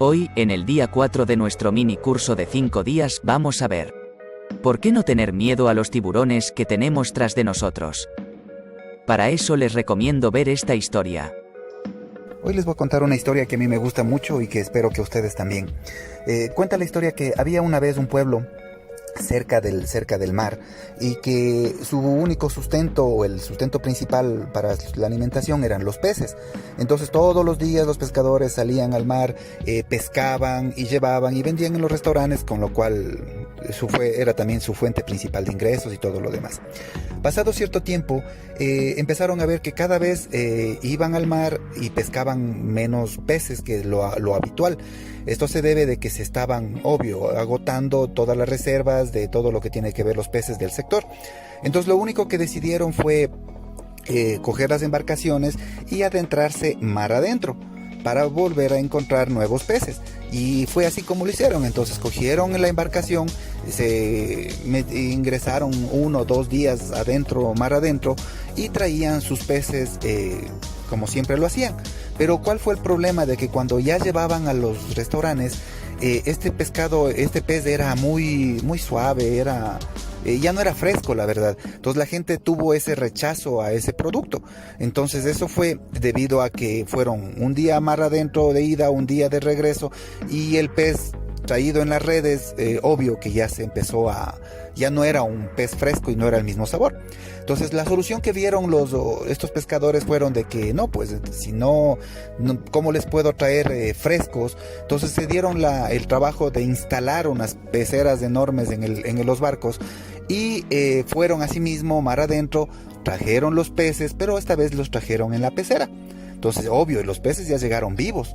Hoy, en el día 4 de nuestro mini curso de 5 días, vamos a ver ¿por qué no tener miedo a los tiburones que tenemos tras de nosotros? Para eso les recomiendo ver esta historia. Hoy les voy a contar una historia que a mí me gusta mucho y que espero que ustedes también. Cuenta la historia que había una vez un pueblo cerca del mar y que su único sustento o el sustento principal para la alimentación eran los peces. Entonces todos los días los pescadores salían al mar, pescaban y llevaban y vendían en los restaurantes, con lo cual era también su fuente principal de ingresos y todo lo demás. Pasado cierto tiempo empezaron a ver que cada vez iban al mar y pescaban menos peces que lo habitual. Esto se debe de que se estaban, obvio, agotando todas las reservas de todo lo que tiene que ver los peces del sector. Entonces lo único que decidieron fue coger las embarcaciones y adentrarse mar adentro para volver a encontrar nuevos peces. Y fue así como lo hicieron. Entonces cogieron la embarcación, ingresaron 1 o 2 días adentro, mar adentro, y traían sus peces como siempre lo hacían. Pero ¿cuál fue el problema? De que cuando ya llevaban a los restaurantes, este pez era muy suave, ya no era fresco, la verdad. Entonces la gente tuvo ese rechazo a ese producto. Entonces eso fue debido a que fueron un día mar adentro de ida, un día de regreso, y el pez traído en las redes, obvio que ya ya no era un pez fresco y no era el mismo sabor. Entonces la solución que vieron estos pescadores fueron de que no, pues si no, ¿cómo les puedo traer frescos? Entonces se dieron el trabajo de instalar unas peceras enormes en los barcos y fueron asimismo mar adentro, trajeron los peces, pero esta vez los trajeron en la pecera. Entonces, obvio, los peces ya llegaron vivos.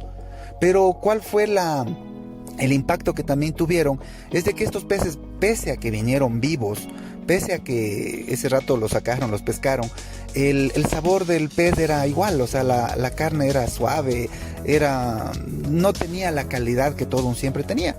Pero ¿cuál fue el impacto que también tuvieron? Es de que estos peces, pese a que vinieron vivos, pese a que ese rato los sacaron, los pescaron, el sabor del pez era igual. O sea, la carne era suave, no tenía la calidad que todo siempre tenía.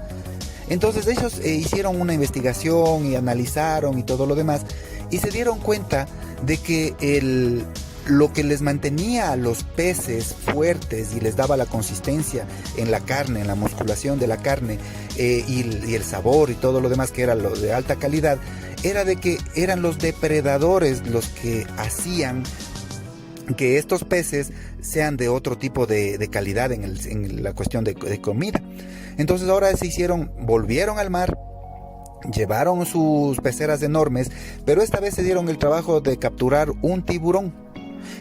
Entonces ellos hicieron una investigación y analizaron y todo lo demás, y se dieron cuenta de que lo que les mantenía a los peces fuertes y les daba la consistencia en la carne, en la musculación de la carne, y el sabor y todo lo demás, que era lo de alta calidad, era de que eran los depredadores los que hacían que estos peces sean de otro tipo de calidad en la cuestión de comida. Entonces ahora volvieron al mar, llevaron sus peceras enormes, pero esta vez se dieron el trabajo de capturar un tiburón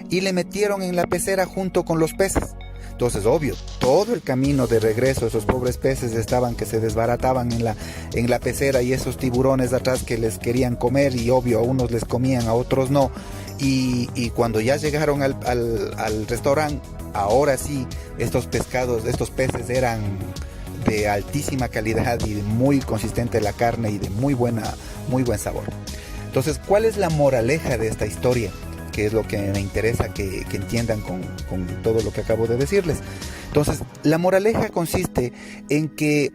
y le metieron en la pecera junto con los peces. Entonces, obvio, todo el camino de regreso, esos pobres peces estaban que se desbarataban en la pecera, y esos tiburones de atrás que les querían comer, y obvio, a unos les comían, a otros no. Y cuando ya llegaron al restaurante, ahora sí, estos peces eran de altísima calidad y muy consistente la carne y de muy buen sabor. Entonces, ¿cuál es la moraleja de esta historia? Que es lo que me interesa que entiendan con todo lo que acabo de decirles. Entonces, la moraleja consiste en que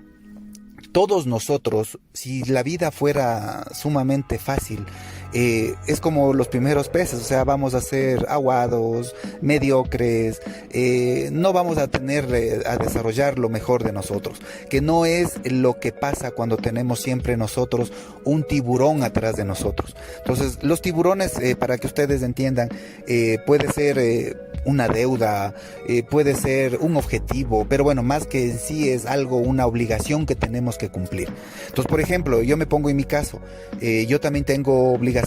todos nosotros, si la vida fuera sumamente fácil, es como los primeros peces. O sea, vamos a ser aguados, mediocres, no vamos a desarrollar lo mejor de nosotros, que no es lo que pasa cuando tenemos siempre nosotros un tiburón atrás de nosotros. Entonces, los tiburones, para que ustedes entiendan, puede ser una deuda, puede ser un objetivo, pero bueno, más que en sí es una obligación que tenemos que cumplir. Entonces, por ejemplo, yo me pongo en mi caso, yo también tengo obligaciones,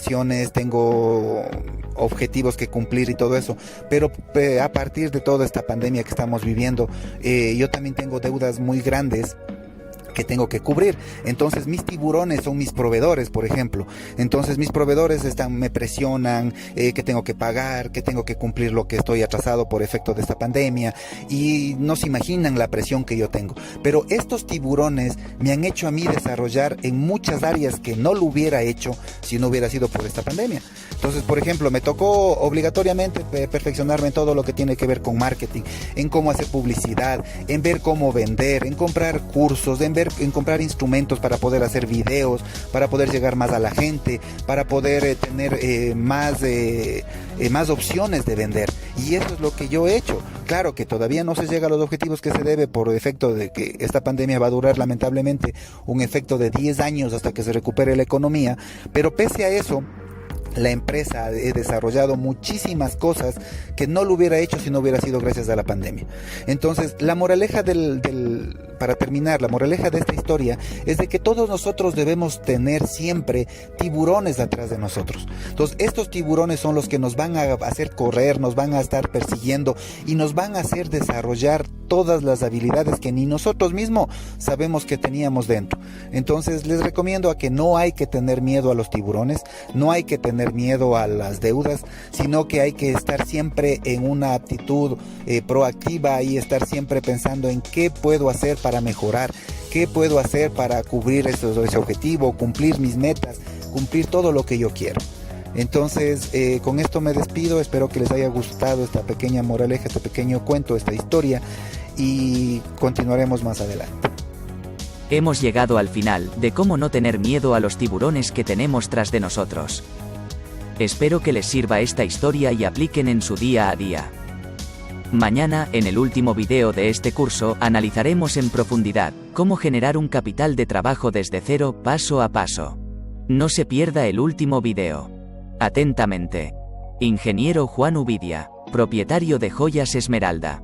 tengo objetivos que cumplir y todo eso, pero a partir de toda esta pandemia que estamos viviendo, yo también tengo deudas muy grandes que tengo que cubrir. Entonces mis tiburones son mis proveedores, por ejemplo. Entonces mis proveedores me presionan, que tengo que pagar, que tengo que cumplir lo que estoy atrasado por efecto de esta pandemia, y no se imaginan la presión que yo tengo. Pero estos tiburones me han hecho a mí desarrollar en muchas áreas que no lo hubiera hecho si no hubiera sido por esta pandemia. Entonces, por ejemplo, me tocó obligatoriamente perfeccionarme en todo lo que tiene que ver con marketing, en cómo hacer publicidad, en ver cómo vender, en comprar cursos, en ver en comprar instrumentos para poder hacer videos, para poder llegar más a la gente, para poder tener más opciones de vender. Y eso es lo que yo he hecho. Claro que todavía no se llega a los objetivos que se debe por efecto de que esta pandemia va a durar lamentablemente un efecto de 10 años hasta que se recupere la economía, pero pese a eso, la empresa ha desarrollado muchísimas cosas que no lo hubiera hecho si no hubiera sido gracias a la pandemia. Entonces, la moraleja para terminar, la moraleja de esta historia es de que todos nosotros debemos tener siempre tiburones atrás de nosotros. Entonces, estos tiburones son los que nos van a hacer correr, nos van a estar persiguiendo y nos van a hacer desarrollar todas las habilidades que ni nosotros mismos sabemos que teníamos dentro. Entonces, les recomiendo a que no hay que tener miedo a los tiburones, no hay que tener miedo a las deudas, sino que hay que estar siempre en una actitud proactiva y estar siempre pensando en qué puedo hacer para mejorar, qué puedo hacer para cubrir ese objetivo, cumplir mis metas, cumplir todo lo que yo quiero. Entonces, con esto me despido, espero que les haya gustado esta pequeña moraleja, este pequeño cuento, esta historia, y continuaremos más adelante. Hemos llegado al final de cómo no tener miedo a los tiburones que tenemos tras de nosotros. Espero que les sirva esta historia y apliquen en su día a día. Mañana, en el último video de este curso, analizaremos en profundidad cómo generar un capital de trabajo desde cero, paso a paso. No se pierda el último video. Atentamente. Ingeniero Juan Ubidia, propietario de Joyas Esmeralda.